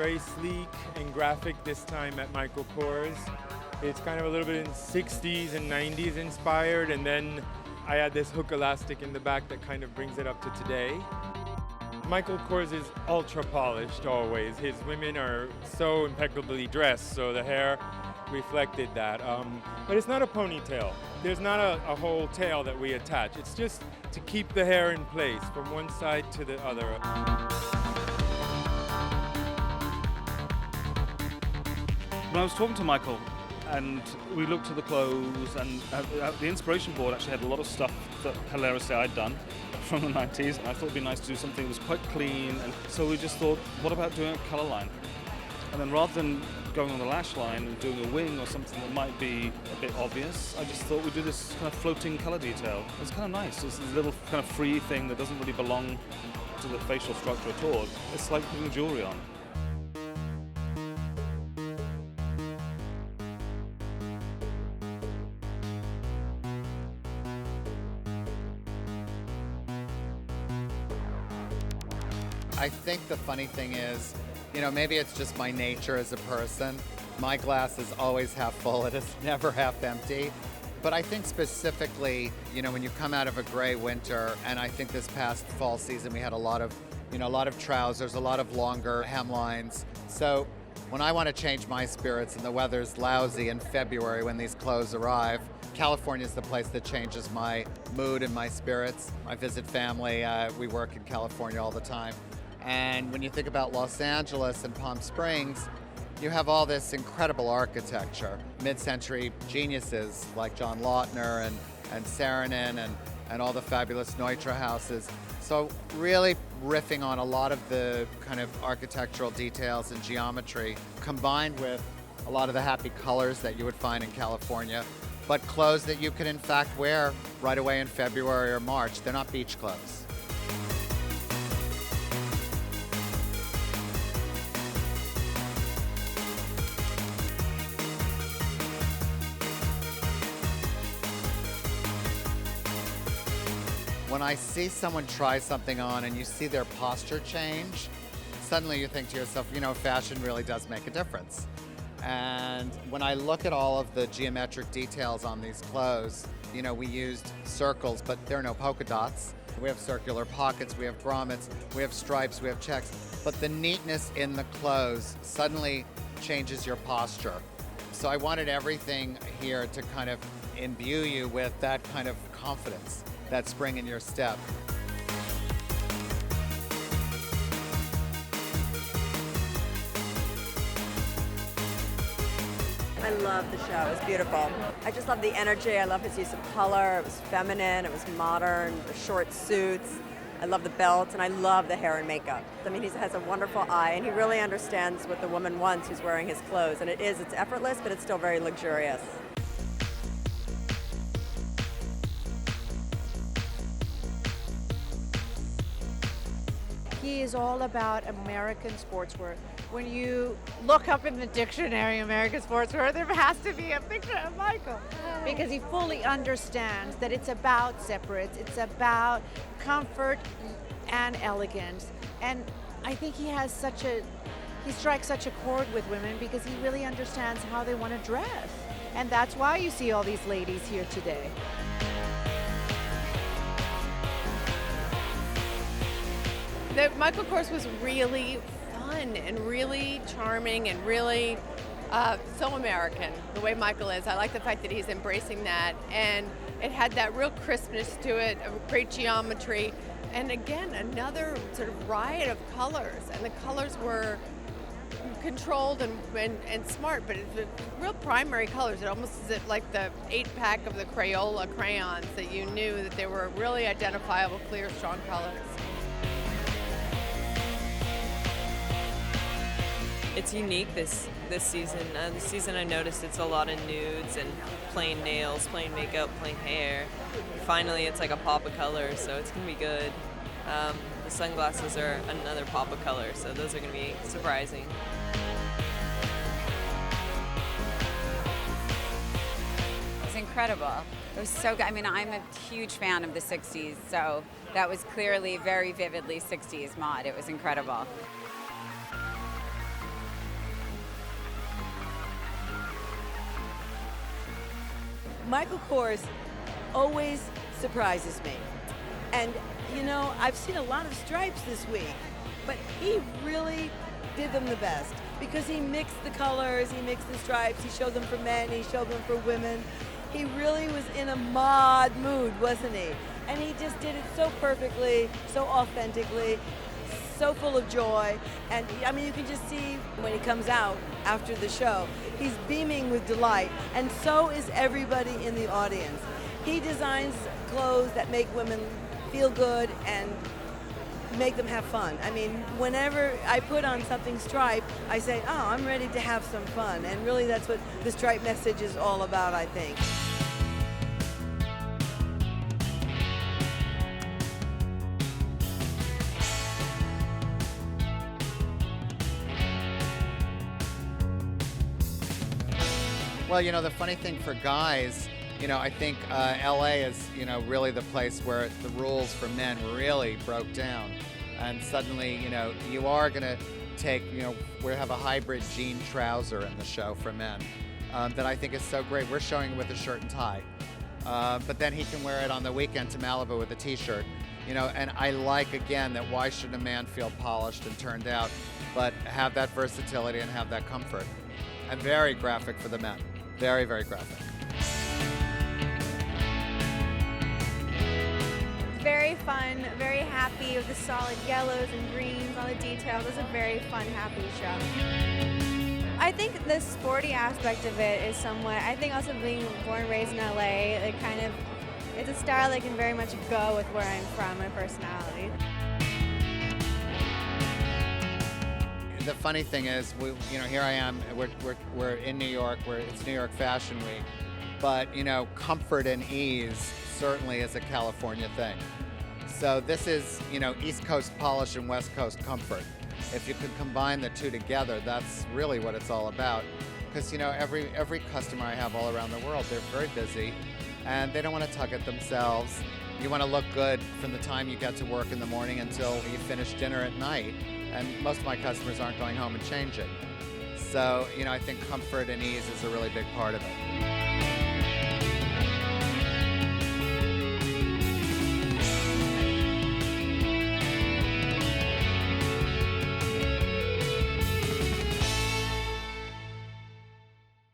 very sleek and graphic this time at Michael Kors. It's kind of a little bit in 60s and 90s inspired, and then I add this hook elastic in the back that kind of brings it up to today. Michael Kors is ultra polished always. His women are so impeccably dressed, so the hair reflected that. But it's not a ponytail. There's not a whole tail that we attach. It's just to keep the hair in place from one side to the other. When I was talking to Michael and we looked at the clothes, and the inspiration board actually had a lot of stuff that hilariously I'd done from the 90s, and I thought it'd be nice to do something that was quite clean, and so we just thought, what about doing a color line? And then rather than going on the lash line and doing a wing or something that might be a bit obvious, I just thought we'd do this kind of floating color detail. It's kind of nice. It's a little kind of free thing that doesn't really belong to the facial structure at all. It's like putting jewelry on. I think the funny thing is, maybe it's just my nature as a person. My glass is always half full, it is never half empty. But I think specifically, when you come out of a gray winter, and I think this past fall season we had a lot of trousers, a lot of longer hemlines. So when I want to change my spirits and the weather's lousy in February when these clothes arrive, California is the place that changes my mood and my spirits. I visit family, we work in California all the time. And when you think about Los Angeles and Palm Springs, you have all this incredible architecture. Mid-century geniuses like John Lautner and Saarinen and all the fabulous Neutra houses. So really riffing on a lot of the kind of architectural details and geometry, combined with a lot of the happy colors that you would find in California, but clothes that you can in fact wear right away in February or March. They're not beach clothes. When I see someone try something on and you see their posture change, suddenly you think to yourself, fashion really does make a difference. And when I look at all of the geometric details on these clothes, we used circles, but there are no polka dots. We have circular pockets, we have grommets, we have stripes, we have checks. But the neatness in the clothes suddenly changes your posture. So I wanted everything here to kind of imbue you with that kind of confidence, that spring in your step. I love the show. It was beautiful. I just love the energy. I love his use of color. It was feminine. It was modern. The short suits. I love the belt, and I love the hair and makeup. I mean, he has a wonderful eye, and he really understands what the woman wants who's wearing his clothes. And it's effortless, but it's still very luxurious. He is all about American sportswear. When you look up in the dictionary American sportswear, there has to be a picture of Michael, because he fully understands that it's about separates, it's about comfort and elegance. And I think he strikes such a chord with women because he really understands how they want to dress. And that's why you see all these ladies here today. Michael Kors was really fun and really charming and really so American, the way Michael is. I like the fact that he's embracing that, and it had that real crispness to it, a great geometry, and again, another sort of riot of colors, and the colors were controlled and smart, but it's real primary colors. It almost is like the 8-pack of the Crayola crayons, that you knew that they were really identifiable, clear, strong colors. It's unique this season. This season I noticed it's a lot of nudes and plain nails, plain makeup, plain hair. Finally, it's like a pop of color, so it's going to be good. The sunglasses are another pop of color, so those are going to be surprising. It was incredible. It was so good. I mean, I'm a huge fan of the 60s, so that was clearly very vividly 60s mod. It was incredible. Michael Kors always surprises me. And, you know, I've seen a lot of stripes this week, but he really did them the best because he mixed the colors, he mixed the stripes, he showed them for men, he showed them for women. He really was in a mod mood, wasn't he? And he just did it so perfectly, so authentically, so full of joy. And I mean, you can just see when he comes out after the show, he's beaming with delight, and so is everybody in the audience. He designs clothes that make women feel good and make them have fun. I mean, whenever I put on something striped, I say, oh, I'm ready to have some fun. And really that's what the stripe message is all about, I think. Well, you know, the funny thing for guys, you know, I think LA is, you know, really the place where the rules for men really broke down. And suddenly, you know, you are going to take, you know, we have a hybrid jean trouser in the show for men that I think is so great. We're showing it with a shirt and tie. But then he can wear it on the weekend to Malibu with a t-shirt. You know, and I like, again, that why should a man feel polished and turned out, but have that versatility and have that comfort. And very graphic for the men. Very, very graphic. Very fun, very happy with the solid yellows and greens, all the details. It was a very fun, happy show. I think the sporty aspect of it is somewhat, I think also being born and raised in LA, it's a style that can very much go with where I'm from, my personality. The funny thing is, you know, here I am. We're in New York. It's New York Fashion Week, but you know, comfort and ease certainly is a California thing. So this is, you know, East Coast polish and West Coast comfort. If you could combine the two together, that's really what it's all about. Because you know, every customer I have all around the world, they're very busy, and they don't want to tug at themselves. You want to look good from the time you get to work in the morning until you finish dinner at night. And most of my customers aren't going home and changing. So, you know, I think comfort and ease is a really big part of it.